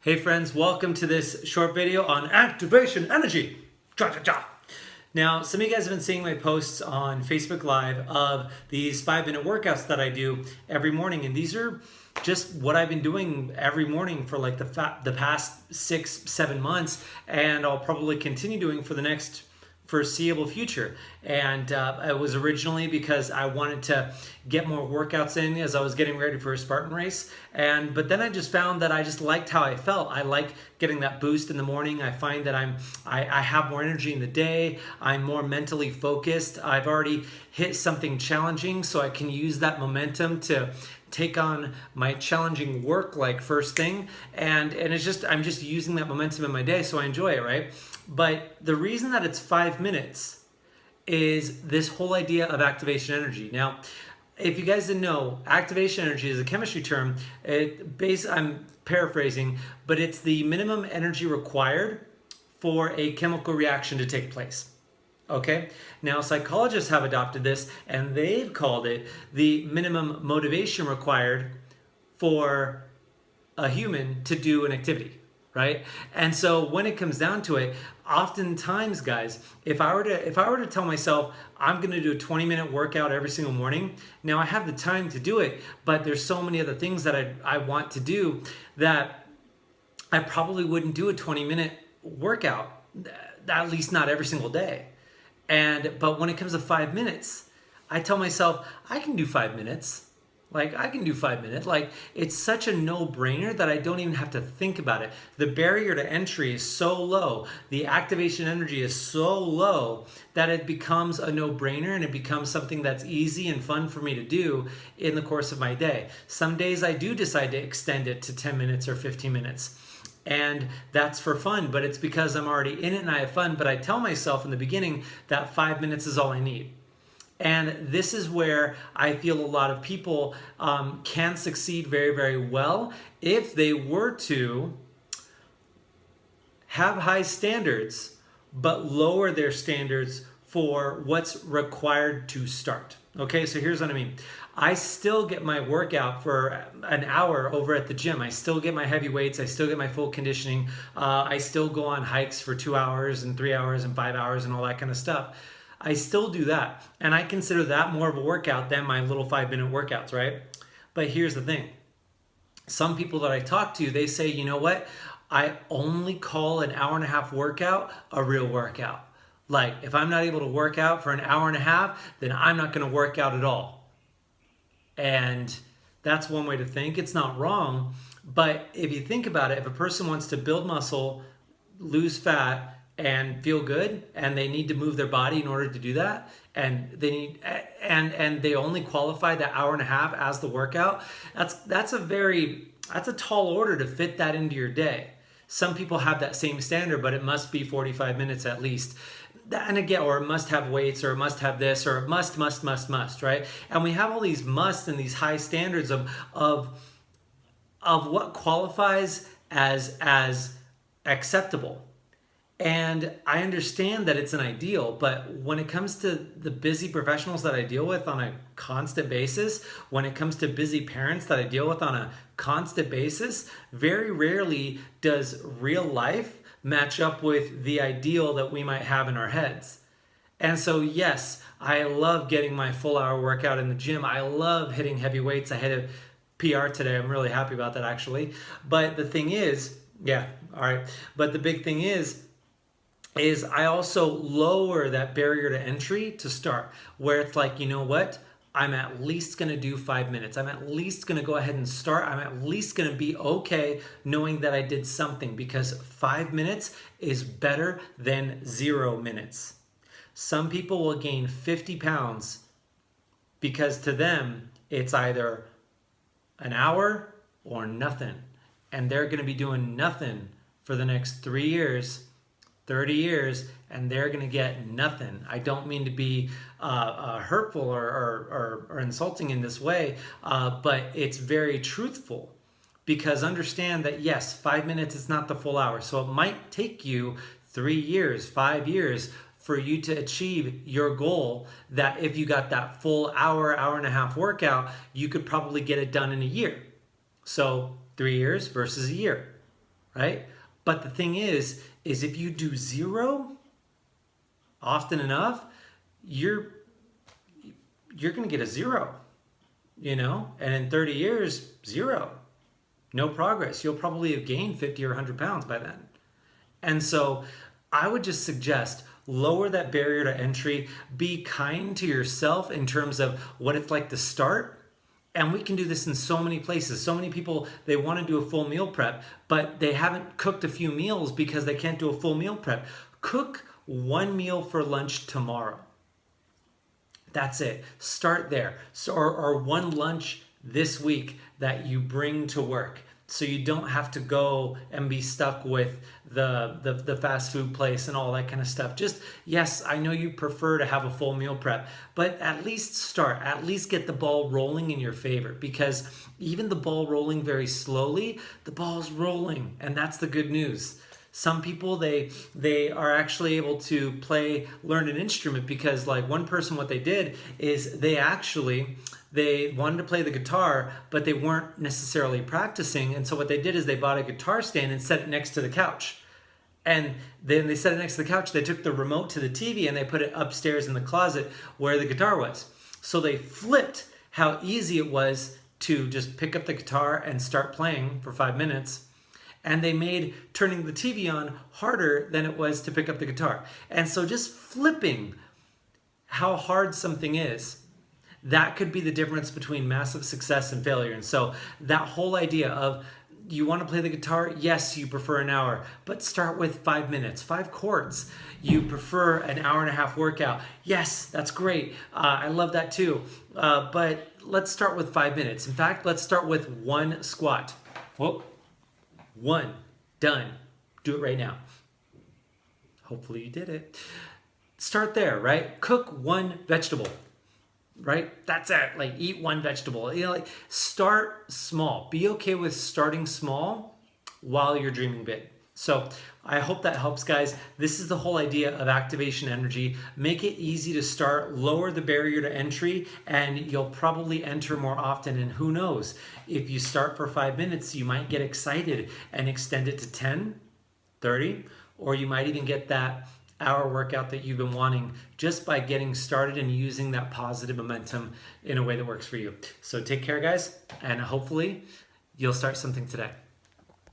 Hey friends, welcome to this short video on activation energy. Cha cha cha. Now, some of you guys have been seeing my posts on Facebook Live of these 5-minute workouts that I do every morning, and these are just what I've been doing every morning for like the past 6-7 months, and I'll probably continue doing for the next foreseeable future. And it was originally because I wanted to get more workouts in as I was getting ready for a Spartan race, but then I just found that I just liked how I felt. I like getting that boost in the morning. I find that I have more energy in the day. I'm more mentally focused. I've already hit something challenging, so I can use that momentum to take on my challenging work like first thing, and it's just I'm just using that momentum in my day, so I enjoy it, right? But the reason that it's 5 minutes is this whole idea of activation energy. Now, if you guys didn't know, activation energy is a chemistry term. I'm paraphrasing, but it's the minimum energy required for a chemical reaction to take place. Okay, now psychologists have adopted this and they've called it the minimum motivation required for a human to do an activity, right? And so when it comes down to it, oftentimes, guys, if I were to tell myself I'm going to do a 20-minute workout every single morning, now I have the time to do it, but there's so many other things that I want to do that I probably wouldn't do a 20-minute workout, at least not every single day. But when it comes to 5 minutes, I tell myself I can do 5 minutes. I can do 5 minutes. It's such a no-brainer that I don't even have to think about it. The barrier to entry is so low. The activation energy is so low that it becomes a no-brainer, and it becomes something that's easy and fun for me to do in the course of my day. Some days I do decide to extend it to 10 minutes or 15 minutes. And that's for fun, but it's because I'm already in it and I have fun. But I tell myself in the beginning that 5 minutes is all I need. And this is where I feel a lot of people can succeed very, very well if they were to have high standards, but lower their standards for what's required to start. Okay, so here's what I mean. I still get my workout for an hour over at the gym. I still get my heavy weights. I still get my full conditioning. I still go on hikes for 2 hours and 3 hours and 5 hours and all that kind of stuff. I still do that. And I consider that more of a workout than my little 5-minute workouts, right? But here's the thing. Some people that I talk to, they say, you know what? I only call an hour and a half workout a real workout. Like, if I'm not able to work out for an hour and a half, then I'm not going to work out at all. And that's one way to think. It's not wrong. But if you think about it, if a person wants to build muscle, lose fat, and feel good, and they need to move their body in order to do that, and they only qualify that hour and a half as the workout, that's a tall order to fit that into your day. Some people have that same standard, but it must be 45 minutes at least. And again, or it must have weights, or it must have this, or it must, right? And we have all these musts and these high standards of what qualifies as acceptable. And I understand that it's an ideal, but when it comes to the busy professionals that I deal with on a constant basis, when it comes to busy parents that I deal with on a constant basis, very rarely does real life match up with the ideal that we might have in our heads. And so, yes, I love getting my full hour workout in the gym. I love hitting heavy weights. I hit a PR today. I'm really happy about that, actually. But the thing is, but the big thing is I also lower that barrier to entry to start, where it's like, you know what? I'm at least going to do 5 minutes. I'm at least going to go ahead and start. I'm at least going to be okay knowing that I did something, because 5 minutes is better than 0 minutes. Some people will gain 50 pounds because to them it's either an hour or nothing. And they're going to be doing nothing for the next 3 years, 30 years, and they're going to get nothing. I don't mean to be hurtful or insulting in this way, but it's very truthful, because understand that, yes, 5 minutes is not the full hour. So it might take you 3 years, 5 years for you to achieve your goal, that if you got that full hour and a half workout, you could probably get it done in a year. So 3 years versus a year, right? But the thing is if you do 0 often enough, you're going to get a 0, and in 30 years, 0, no progress. You'll probably have gained 50 or 100 pounds by then. And so I would just suggest lower that barrier to entry, be kind to yourself in terms of what it's like to start. And we can do this in so many places. So many people, they want to do a full meal prep, but they haven't cooked a few meals because they can't do a full meal prep. Cook one meal for lunch tomorrow. That's it. Start there. So, or one lunch this week that you bring to work, so you don't have to go and be stuck with the fast food place and all that kind of stuff. Just, yes, I know you prefer to have a full meal prep, but at least start, at least get the ball rolling in your favor, because even the ball rolling very slowly, the ball's rolling, and that's the good news. Some people, they are actually able to learn an instrument, because like one person, what they did is they wanted to play the guitar, but they weren't necessarily practicing. And so what they did is they bought a guitar stand and set it next to the couch. And then they set it next to the couch. They took the remote to the TV and they put it upstairs in the closet where the guitar was. So they flipped how easy it was to just pick up the guitar and start playing for 5 minutes. And they made turning the TV on harder than it was to pick up the guitar. And so just flipping how hard something is, that could be the difference between massive success and failure. And so that whole idea of, you want to play the guitar? Yes, you prefer an hour, but start with 5 minutes, 5 chords. You prefer an hour and a half workout? Yes, that's great. I love that too. But let's start with 5 minutes. In fact, let's start with 1 squat. Whoa. 1, done. Do it right now. Hopefully you did it. Start there, right? Cook 1 vegetable, right? That's it. Like, eat 1 vegetable. Like, start small. Be okay with starting small while you're dreaming big. So I hope that helps, guys. This is the whole idea of Activation Energy. Make it easy to start, lower the barrier to entry, and you'll probably enter more often. And who knows, if you start for 5 minutes, you might get excited and extend it to 10, 30, or you might even get that hour workout that you've been wanting just by getting started and using that positive momentum in a way that works for you. So take care, guys, and hopefully you'll start something today.